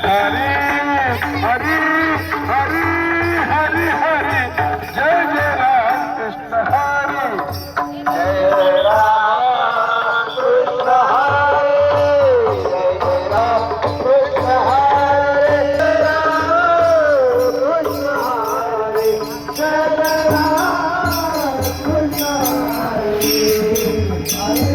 हरी हरी हरी हरी हरी जय जय राम कृष्ण हरी जय राम कृष्ण हरी जय जय राम कृष्ण हरी जय राम कृष्ण हरी जय जय राम कृष्ण हरी हरे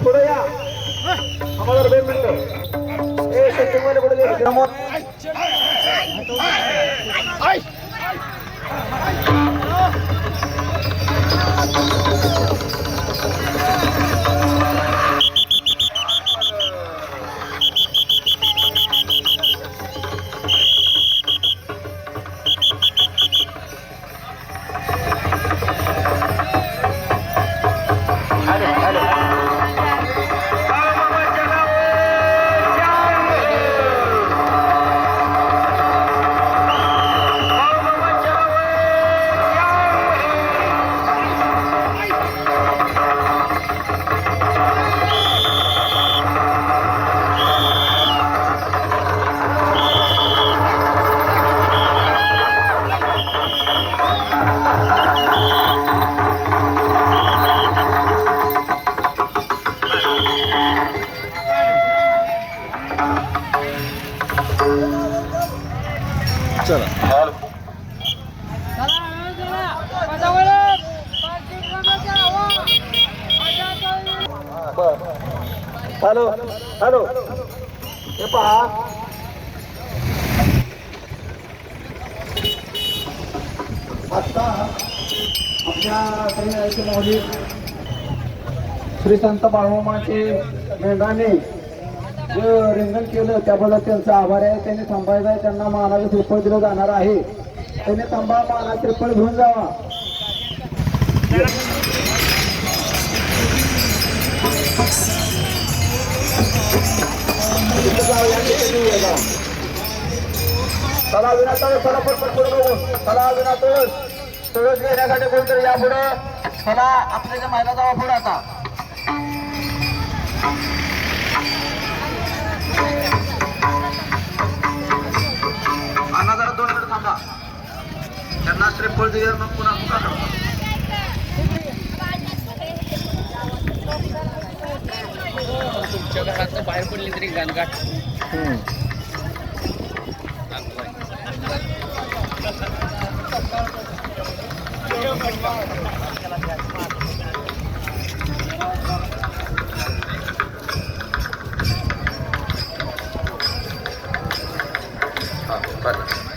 पुढे या आम्हाला 2 मिनिटं चला हॅलो हॅलो हे पहा आता आपल्या माऊली श्री संत बाळूमामाचे मेंढाने जे रिंगण केलं त्याबद्दल त्यांचा आभार आहे. त्यांनी थांबायचं आहे, त्यांना मानाचं श्रीफळ दिलं जाणार आहे. त्यांनी थांबा, मानाचं श्रीफळ घेऊन जावा. चला विनातळ चला पटपट पुढे बघू. चला विनातळ तुळस घेण्यासाठी कोणतरी या पुढे. चला आपल्या महिला जावा पुढे आता. जरा 2 मिनिट थांबा. त्यांना श्रीफळ दिले मग पुन्हा मुका करता. तुमच्या घरात बाहेर पडली तरी गाणगाट बरं